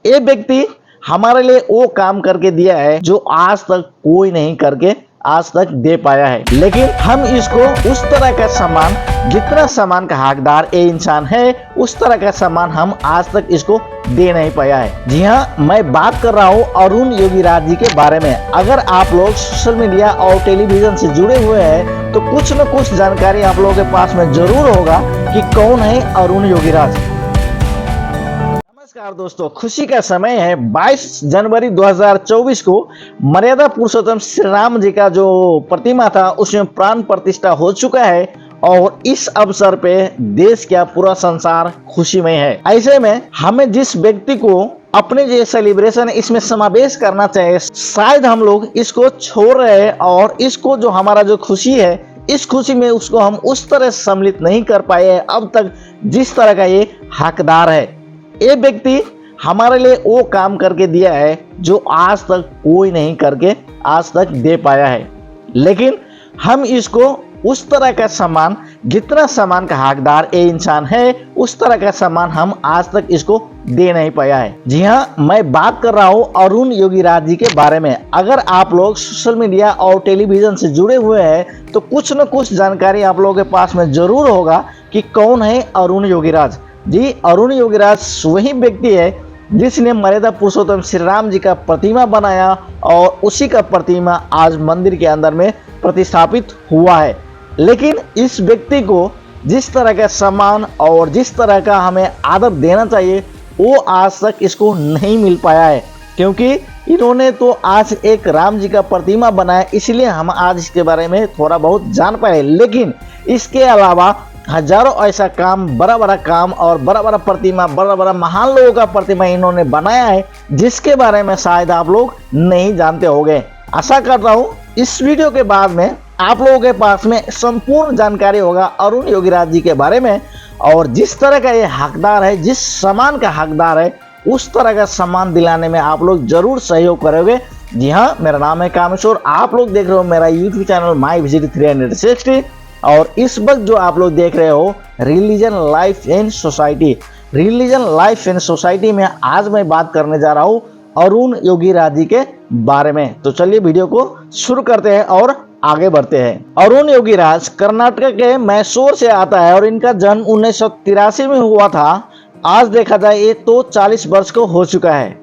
ये व्यक्ति हमारे लिए वो काम करके दिया है जो आज तक कोई नहीं करके आज तक दे पाया है, लेकिन हम इसको उस तरह का सम्मान, जितना सम्मान का हकदार ये इंसान है, उस तरह का सम्मान हम आज तक इसको दे नहीं पाया है। जी हाँ, मैं बात कर रहा हूँ अरुण योगीराज जी के बारे में। अगर आप लोग सोशल मीडिया और टेलीविजन से जुड़े हुए हैं तो कुछ न कुछ जानकारी आप लोगों के पास में जरूर होगा कि कौन है अरुण योगीराज। नमस्कार दोस्तों, खुशी का समय है। 22 जनवरी 2024 को मर्यादा पुरुषोत्तम श्री राम जी का जो प्रतिमा था उसमें प्राण प्रतिष्ठा हो चुका है और इस अवसर पे देश क्या पूरा संसार खुशी में है। ऐसे में हमें जिस व्यक्ति को अपने जो सेलिब्रेशन इसमें समावेश करना चाहिए, शायद हम लोग इसको छोड़ रहे हैं और इसको जो हमारा जो खुशी है, इस खुशी में उसको हम उस तरह सम्मिलित नहीं कर पाए हैं अब तक जिस तरह का ये हकदार है। ये व्यक्ति हमारे लिए वो काम करके दिया है जो आज तक कोई नहीं करके आज तक दे पाया है, लेकिन हम इसको उस तरह का सम्मान, जितना सम्मान का हकदार ये इंसान है, उस तरह का सम्मान हम आज तक इसको दे नहीं पाया है। जी हाँ, मैं बात कर रहा हूँ अरुण योगीराज जी के बारे में। अगर आप लोग सोशल मीडिया और टेलीविजन से जुड़े हुए हैं तो कुछ न कुछ जानकारी आप लोगों के पास में जरूर होगा कि कौन है अरुण योगीराज जी। अरुण योगीराज वही व्यक्ति है जिसने मर्यादा पुरुषोत्तम श्री राम जी का प्रतिमा बनाया और उसी का प्रतिमा आज मंदिर के अंदर में प्रतिस्थापित हुआ है। लेकिन इस व्यक्ति को जिस तरह का सम्मान और जिस तरह का हमें आदर देना चाहिए वो आज तक इसको नहीं मिल पाया है, क्योंकि इन्होंने तो आज एक राम जी का प्रतिमा बनाया, इसलिए हम आज इसके बारे में थोड़ा बहुत जान पाए। लेकिन इसके अलावा हजारों ऐसा काम, बड़ा बड़ा काम और बड़ा बड़ा प्रतिमा, बड़ा बड़ा महान लोगों का प्रतिमा इन्होंने बनाया है जिसके बारे में शायद आप लोग नहीं जानते होंगे। आशा कर रहा हूँ इस वीडियो के बाद में आप लोगों के पास में संपूर्ण जानकारी होगा अरुण योगीराज जी के बारे में, और जिस तरह का ये हकदार है, जिस सम्मान का हकदार है, उस तरह का सम्मान दिलाने में आप लोग जरूर सहयोग करोगे। जी हाँ, मेरा नाम है कामेश्वर, आप लोग देख रहे हो मेरा यूट्यूब चैनल माई विजिट 360 और इस वक्त जो आप लोग देख रहे हो religion life and society. Religion life and society में आज मैं बात करने जा रहा हूँ अरुण योगीराज जी के बारे में। तो चलिए वीडियो को शुरू करते हैं और आगे बढ़ते हैं। अरुण योगीराज कर्नाटक के मैसूर से आता है और इनका जन्म 1983 में हुआ था। आज देखा जाए ये तो 40 वर्ष को हो चुका है।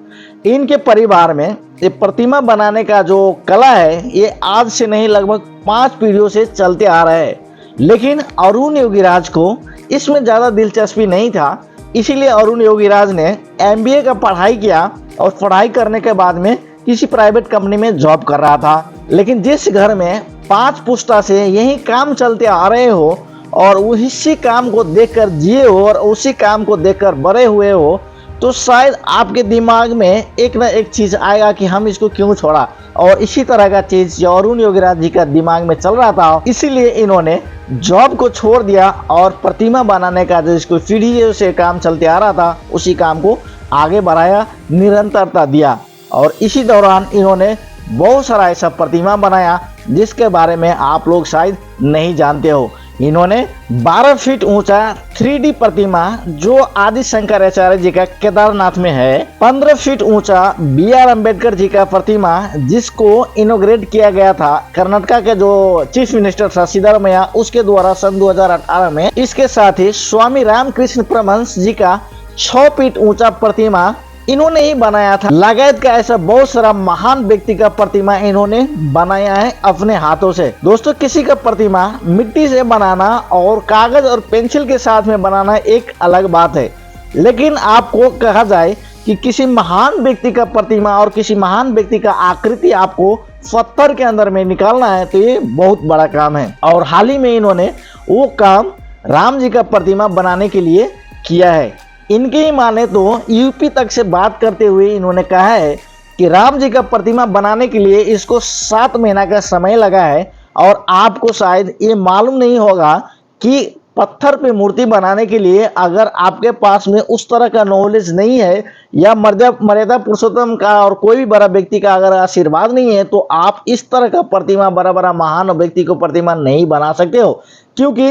इनके परिवार में ये प्रतिमा बनाने का जो कला है ये आज से नहीं लगभग 5 पीढ़ियों से चलते आ रहा है, लेकिन अरुण योगीराज को इसमें ज़्यादा दिलचस्पी नहीं था, इसीलिए अरुण योगीराज ने MBA का पढ़ाई किया और पढ़ाई करने के बाद में किसी प्राइवेट कंपनी में जॉब कर रहा था। लेकिन जिस घर में 5 पुश्ता से यही काम चलते आ रहे हो और उसी काम को देखकर जिए हो और उसी काम को देखकर बड़े हुए हो, तो शायद आपके दिमाग में एक ना एक चीज़ आएगा कि हम इसको क्यों छोड़ा। और इसी तरह का चीज़ जो अरुण योगीराज जी का दिमाग में चल रहा था, इसीलिए इन्होंने जॉब को छोड़ दिया और प्रतिमा बनाने का जो इसको पीढ़ियों से काम चलते आ रहा था उसी काम को आगे बढ़ाया, निरंतरता दिया। और इसी दौरान इन्होंने बहुत सारा ऐसा प्रतिमा बनाया जिसके बारे में आप लोग शायद नहीं जानते हो। इन्होंने 12 फीट ऊंचा 3D प्रतिमा जो आदि शंकराचार्य जी का केदारनाथ में है, 15 फीट ऊंचा BR अम्बेडकर जी का प्रतिमा जिसको इनोग्रेट किया गया था कर्नाटक के जो चीफ मिनिस्टर था सिद्धारमैया, उसके द्वारा सन 2018 में। इसके साथ ही स्वामी रामकृष्ण परमहंस जी का 6 फीट ऊंचा प्रतिमा इन्होंने ही बनाया था। लगायत का ऐसा बहुत सारा महान व्यक्ति का प्रतिमा इन्होंने बनाया है अपने हाथों से। दोस्तों, किसी का प्रतिमा मिट्टी से बनाना और कागज और पेंसिल के साथ में बनाना एक अलग बात है, लेकिन आपको कहा जाए कि किसी महान व्यक्ति का प्रतिमा और किसी महान व्यक्ति का आकृति आपको पत्थर के अंदर में निकालना है तो ये बहुत बड़ा काम है। और हाल ही में इन्होंने वो काम राम जी का प्रतिमा बनाने के लिए किया है। इनके ही माने तो यूपी तक से बात करते हुए इन्होंने कहा है कि राम जी का प्रतिमा बनाने के लिए इसको 7 महीना का समय लगा है। और आपको शायद ये मालूम नहीं होगा कि पत्थर पे मूर्ति बनाने के लिए अगर आपके पास में उस तरह का नॉलेज नहीं है या मर्यादा पुरुषोत्तम का और कोई भी बड़ा व्यक्ति का अगर आशीर्वाद नहीं है तो आप इस तरह का प्रतिमा, बड़ा बड़ा महान व्यक्ति को प्रतिमा नहीं बना सकते हो, क्योंकि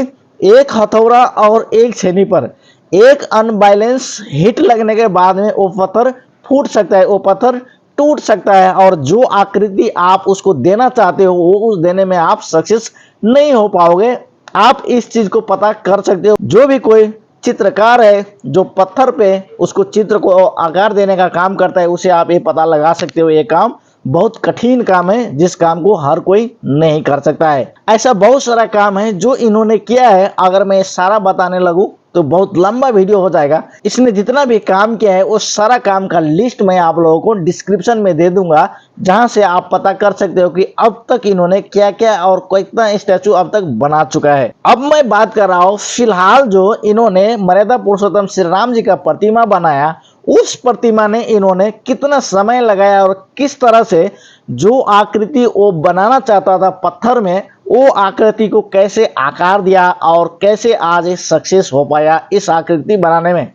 एक हथौड़ा और एक छेनी पर एक अनबैलेंस हिट लगने के बाद में वो पत्थर फूट सकता है, वो पत्थर टूट सकता है और जो आकृति आप उसको देना चाहते हो वो उस देने में आप सक्सेस नहीं हो पाओगे। आप इस चीज को पता कर सकते हो। जो भी कोई चित्रकार है जो पत्थर पे उसको चित्र को आकार देने का काम करता है, उसे आप ये पता लगा सकते हो ये काम बहुत कठिन काम है, जिस काम को हर कोई नहीं कर सकता है। ऐसा बहुत सारा काम है जो इन्होंने किया है। अगर मैं सारा बताने लगूं तो बहुत लंबा वीडियो हो जाएगा। इसने जितना भी काम किया है वो सारा काम का लिस्ट मैं आप लोगों को डिस्क्रिप्शन में दे दूंगा, जहां से आप पता कर सकते हो कि अब तक इन्होंने क्या क्या और कितना स्टैचू अब तक बना चुका है। अब मैं बात कर रहा हूँ फिलहाल जो इन्होंने मर्यादा पुरुषोत्तम श्री राम जी का प्रतिमा बनाया, उस प्रतिमा ने इन्होंने कितना समय लगाया और किस तरह से जो आकृति वो बनाना चाहता था पत्थर में, वो आकृति को कैसे आकार दिया और कैसे आज सक्सेस हो पाया इस आकृति बनाने में।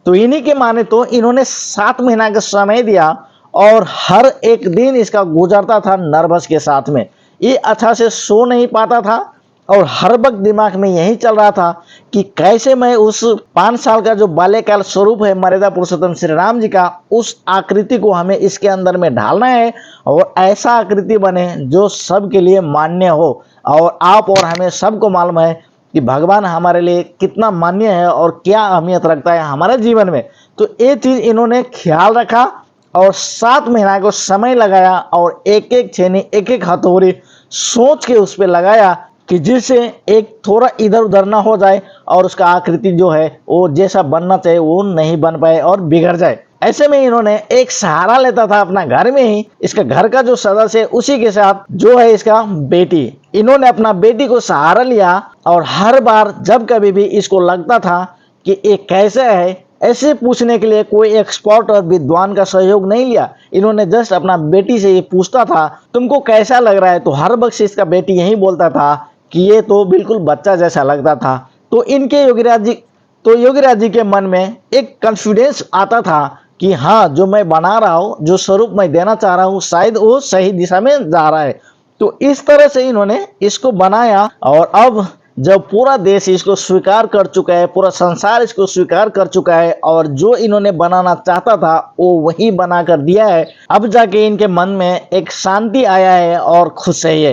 तो इन्हीं के माने तो इन्होंने 7 महीना का समय दिया और हर एक दिन इसका गुजरता था नर्वस के साथ में। ये अच्छा से सो नहीं पाता था और हर वक्त दिमाग में यही चल रहा था कि कैसे मैं उस 5 साल का जो बाल्यकाल स्वरूप है मर्यादा पुरुषोत्तम श्री राम जी का, उस आकृति को हमें इसके अंदर में ढालना है और ऐसा आकृति बने जो सबके लिए मान्य हो। और आप और हमें सबको मालूम है कि भगवान हमारे लिए कितना मान्य है और क्या अहमियत रखता है हमारे जीवन में। तो ये चीज इन्होंने ख्याल रखा और 7 महीना को समय लगाया और एक एक छेनी एक एक हथौड़ी सोच के उस पर लगाया कि जिससे एक थोड़ा इधर उधर ना हो जाए और उसका आकृति जो है वो जैसा बनना चाहिए वो नहीं बन पाए और बिगड़ जाए। ऐसे में इन्होंने एक सहारा लेता था अपना घर में ही। इसका घर का जो सदस्य है उसी के साथ जो है इसका बेटी, इन्होंने अपना बेटी को सहारा लिया और हर बार जब कभी भी इसको लगता था कि ये कैसा है, ऐसे पूछने के लिए कोई एक्सपर्ट और विद्वान का सहयोग नहीं लिया। इन्होंने जस्ट अपना बेटी से ये पूछता था तुमको कैसा लग रहा है, तो हर वक्त से इसका बेटी यही बोलता था कि ये तो बिल्कुल बच्चा जैसा लगता था। तो योगीराज जी के मन में एक कॉन्फिडेंस आता था कि हाँ जो मैं बना रहा हूँ, जो स्वरूप मैं देना चाह रहा हूँ शायद वो सही दिशा में जा रहा है। तो इस तरह से इन्होंने इसको बनाया और अब जब पूरा देश इसको स्वीकार कर चुका है, पूरा संसार इसको स्वीकार कर चुका है और जो इन्होंने बनाना चाहता था वो वही बना कर दिया है, अब जाके इनके मन में एक शांति आया है और खुश है ये।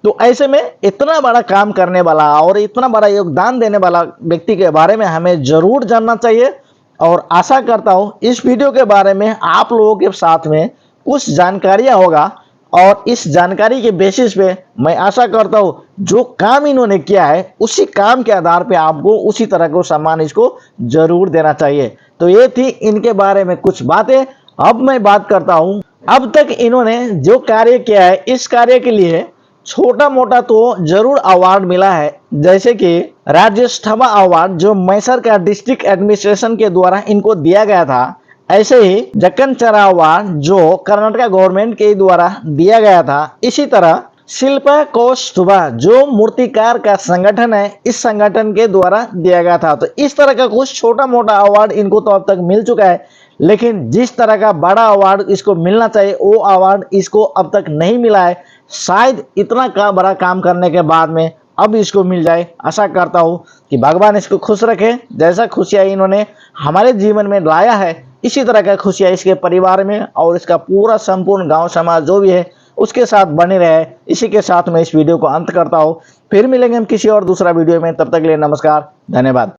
तो ऐसे में इतना बड़ा काम करने वाला और इतना बड़ा योगदान देने वाला व्यक्ति के बारे में हमें जरूर जानना चाहिए। और आशा करता हूँ इस वीडियो के बारे में आप लोगों के साथ में कुछ जानकारियां होगा और इस जानकारी के बेसिस पे मैं आशा करता हूँ जो काम इन्होंने किया है उसी काम के आधार पे आपको उसी तरह को सम्मान इसको जरूर देना चाहिए। तो ये थी इनके बारे में कुछ बातें। अब मैं बात करता हूँ अब तक इन्होंने जो कार्य किया है, इस कार्य के लिए छोटा मोटा तो जरूर अवार्ड मिला है, जैसे कि राज्यसभा अवार्ड जो मैसर का डिस्ट्रिक्ट एडमिनिस्ट्रेशन के द्वारा इनको दिया गया था। ऐसे ही जक्कनचरा अवार्ड जो कर्नाटक गवर्नमेंट के द्वारा दिया गया था। इसी तरह शिल्पा कौस्तुभा जो मूर्तिकार का संगठन है, इस संगठन के द्वारा दिया गया था। तो इस तरह का कुछ छोटा मोटा अवार्ड इनको तो अब तक मिल चुका है, लेकिन जिस तरह का बड़ा अवार्ड इसको मिलना चाहिए वो अवार्ड इसको अब तक नहीं मिला है। शायद इतना बड़ा काम करने के बाद में अब इसको मिल जाए। आशा करता हूँ कि भगवान इसको खुश रखे। जैसा खुशियाँ इन्होंने हमारे जीवन में लाया है इसी तरह का खुशियाँ इसके परिवार में और इसका पूरा संपूर्ण गांव समाज जो भी है उसके साथ बने रहे। इसी के साथ मैं इस वीडियो को अंत करता हूँ। फिर मिलेंगे हम किसी और दूसरा वीडियो में, तब तक के लिए नमस्कार, धन्यवाद।